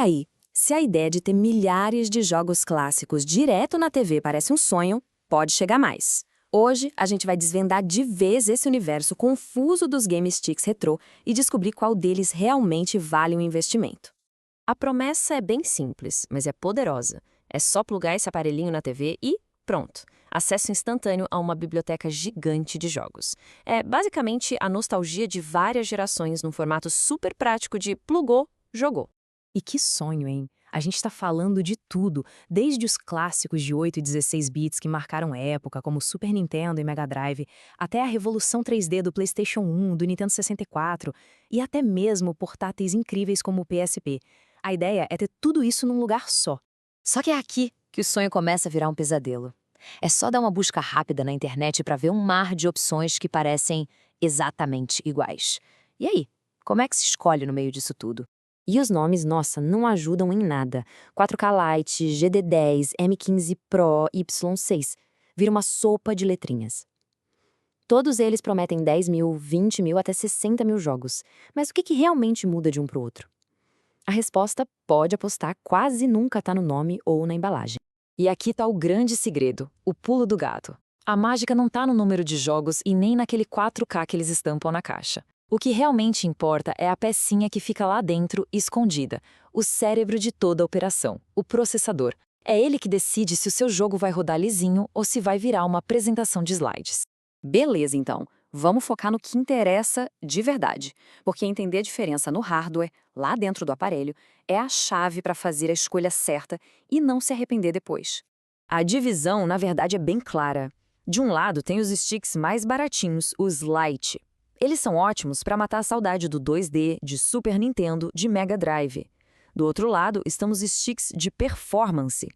aí, se a ideia de ter milhares de jogos clássicos direto na TV parece um sonho, pode chegar mais. Hoje, a gente vai desvendar de vez esse universo confuso dos Game Sticks retrô e descobrir qual deles realmente vale o investimento. A promessa é bem simples, mas é poderosa. É só plugar esse aparelhinho na TV e pronto. Acesso instantâneo a uma biblioteca gigante de jogos. É basicamente a nostalgia de várias gerações num formato super prático de plugou, jogou. E que sonho, hein? A gente está falando de tudo, desde os clássicos de 8 e 16 bits que marcaram época, como Super Nintendo e Mega Drive, até a revolução 3D do PlayStation 1, do Nintendo 64, e até mesmo portáteis incríveis como o PSP. A ideia é ter tudo isso num lugar só. Só que é aqui que o sonho começa a virar um pesadelo. É só dar uma busca rápida na internet para ver um mar de opções que parecem exatamente iguais. E aí, como é que se escolhe no meio disso tudo? E os nomes, nossa, não ajudam em nada. 4K Lite, GD10, M15 Pro, Y6. Vira uma sopa de letrinhas. Todos eles prometem 10 mil, 20 mil, até 60 mil jogos. Mas o que realmente muda de um para o outro? A resposta, pode apostar, quase nunca está no nome ou na embalagem. E aqui está o grande segredo, o pulo do gato. A mágica não está no número de jogos e nem naquele 4K que eles estampam na caixa. O que realmente importa é a pecinha que fica lá dentro, escondida, o cérebro de toda a operação, o processador. É ele que decide se o seu jogo vai rodar lisinho ou se vai virar uma apresentação de slides. Beleza, então. Vamos focar no que interessa de verdade, porque entender a diferença no hardware, lá dentro do aparelho, é a chave para fazer a escolha certa e não se arrepender depois. A divisão, na verdade, é bem clara. De um lado, tem os sticks mais baratinhos, os Lite. Eles são ótimos para matar a saudade do 2D, de Super Nintendo, de Mega Drive. Do outro lado, estão os sticks de performance.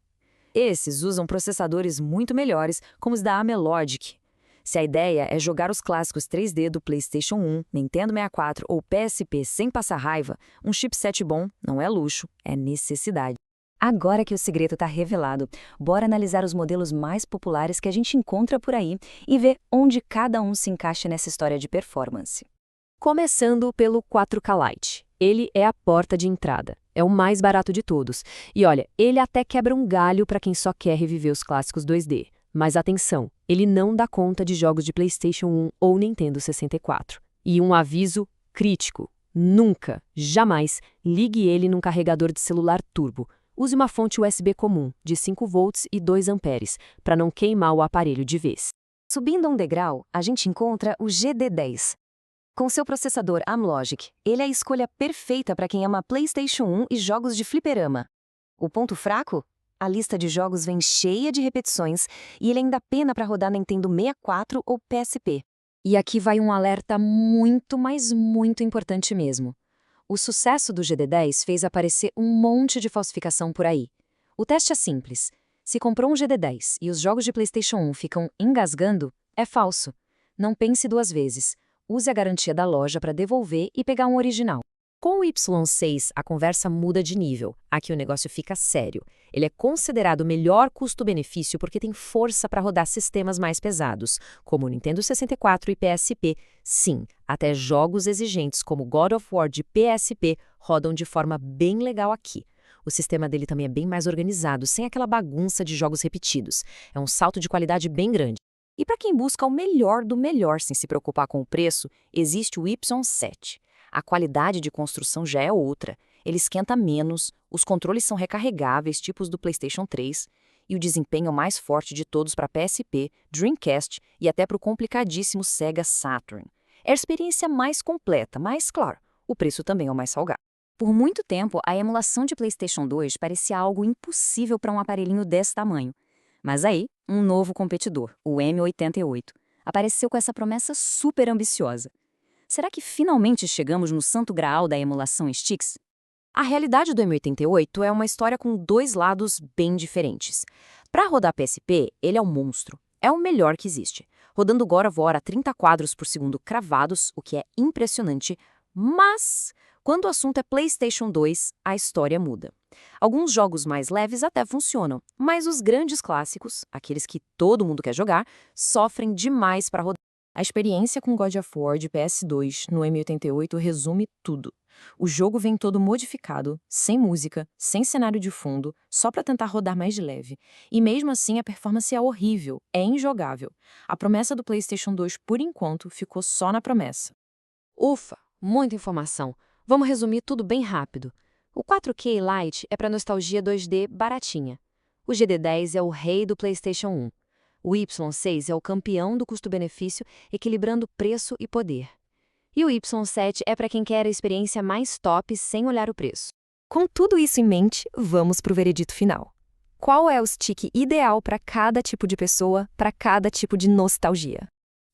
Esses usam processadores muito melhores, como os da Amelogic. Se a ideia é jogar os clássicos 3D do PlayStation 1, Nintendo 64 ou PSP sem passar raiva, um chipset bom não é luxo, é necessidade. Agora que o segredo está revelado, bora analisar os modelos mais populares que a gente encontra por aí e ver onde cada um se encaixa nessa história de performance. Começando pelo 4K Lite. Ele é a porta de entrada. É o mais barato de todos. E olha, ele até quebra um galho para quem só quer reviver os clássicos 2D. Mas atenção, ele não dá conta de jogos de PlayStation 1 ou Nintendo 64. E um aviso crítico: nunca, jamais, ligue ele num carregador de celular turbo. Use uma fonte USB comum, de 5 volts e 2 amperes, para não queimar o aparelho de vez. Subindo um degrau, a gente encontra o GD10. Com seu processador Amlogic, ele é a escolha perfeita para quem ama PlayStation 1 e jogos de fliperama. O ponto fraco? A lista de jogos vem cheia de repetições e ele ainda pena para rodar Nintendo 64 ou PSP. E aqui vai um alerta muito, mas muito importante mesmo. O sucesso do GD10 fez aparecer um monte de falsificação por aí. O teste é simples. Se comprou um GD10 e os jogos de PlayStation 1 ficam engasgando, é falso. Não pense duas vezes. Use a garantia da loja para devolver e pegar um original. Com o Y6, a conversa muda de nível. Aqui o negócio fica sério. Ele é considerado o melhor custo-benefício porque tem força para rodar sistemas mais pesados, como o Nintendo 64 e PSP. Sim, até jogos exigentes como God of War de PSP rodam de forma bem legal aqui. O sistema dele também é bem mais organizado, sem aquela bagunça de jogos repetidos. É um salto de qualidade bem grande. E para quem busca o melhor do melhor sem se preocupar com o preço, existe o Y7. A qualidade de construção já é outra, ele esquenta menos, os controles são recarregáveis, tipos do PlayStation 3, e o desempenho mais forte de todos para PSP, Dreamcast e até para o complicadíssimo Sega Saturn. É a experiência mais completa, mas, claro, o preço também é o mais salgado. Por muito tempo, a emulação de PlayStation 2 parecia algo impossível para um aparelhinho desse tamanho. Mas aí, um novo competidor, o M88, apareceu com essa promessa super ambiciosa. Será que finalmente chegamos no santo graal da emulação em sticks? A realidade do M88 é uma história com dois lados bem diferentes. Para rodar PSP, ele é um monstro. É o melhor que existe. Rodando God of War a 30 quadros por segundo cravados, o que é impressionante, mas quando o assunto é PlayStation 2, a história muda. Alguns jogos mais leves até funcionam, mas os grandes clássicos, aqueles que todo mundo quer jogar, sofrem demais para rodar. A experiência com God of War de PS2 no M88 resume tudo. O jogo vem todo modificado, sem música, sem cenário de fundo, só para tentar rodar mais de leve. E mesmo assim a performance é horrível, é injogável. A promessa do PlayStation 2 por enquanto ficou só na promessa. Ufa, muita informação. Vamos resumir tudo bem rápido. O 4K Lite é para nostalgia 2D baratinha. O GD10 é o rei do PlayStation 1. O Y6 é o campeão do custo-benefício, equilibrando preço e poder. E o Y7 é para quem quer a experiência mais top sem olhar o preço. Com tudo isso em mente, vamos para o veredito final. Qual é o stick ideal para cada tipo de pessoa, para cada tipo de nostalgia?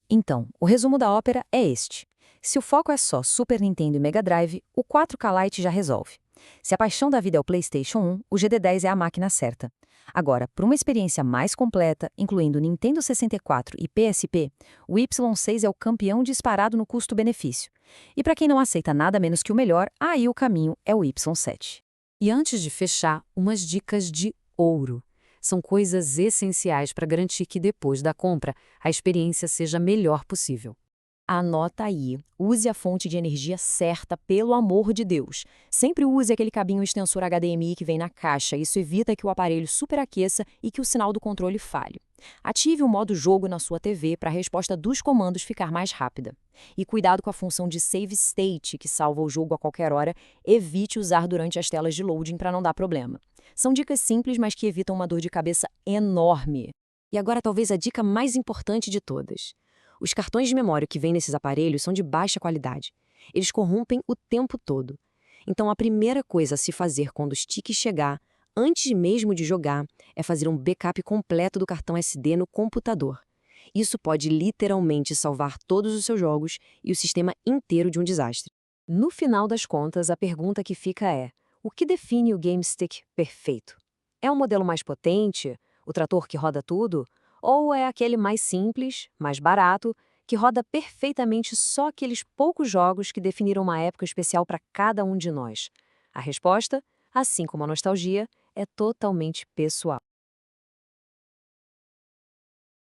Então, o resumo da ópera é este. Se o foco é só Super Nintendo e Mega Drive, o 4K Lite já resolve. Se a paixão da vida é o PlayStation 1, o GD10 é a máquina certa. Agora, para uma experiência mais completa, incluindo Nintendo 64 e PSP, o Y6 é o campeão disparado no custo-benefício. E para quem não aceita nada menos que o melhor, aí o caminho é o Y7. E antes de fechar, umas dicas de ouro. São coisas essenciais para garantir que depois da compra, a experiência seja a melhor possível. Anota aí, use a fonte de energia certa, pelo amor de Deus. Sempre use aquele cabinho extensor HDMI que vem na caixa, isso evita que o aparelho superaqueça e que o sinal do controle falhe. Ative o modo jogo na sua TV para a resposta dos comandos ficar mais rápida. E cuidado com a função de Save State, que salva o jogo a qualquer hora, evite usar durante as telas de loading para não dar problema. São dicas simples, mas que evitam uma dor de cabeça enorme. E agora talvez a dica mais importante de todas. Os cartões de memória que vêm nesses aparelhos são de baixa qualidade. Eles corrompem o tempo todo. Então, a primeira coisa a se fazer quando o stick chegar, antes mesmo de jogar, é fazer um backup completo do cartão SD no computador. Isso pode literalmente salvar todos os seus jogos e o sistema inteiro de um desastre. No final das contas, a pergunta que fica é: o que define o Game Stick perfeito? É um modelo mais potente? O trator que roda tudo? Ou é aquele mais simples, mais barato, que roda perfeitamente só aqueles poucos jogos que definiram uma época especial para cada um de nós? A resposta, assim como a nostalgia, é totalmente pessoal.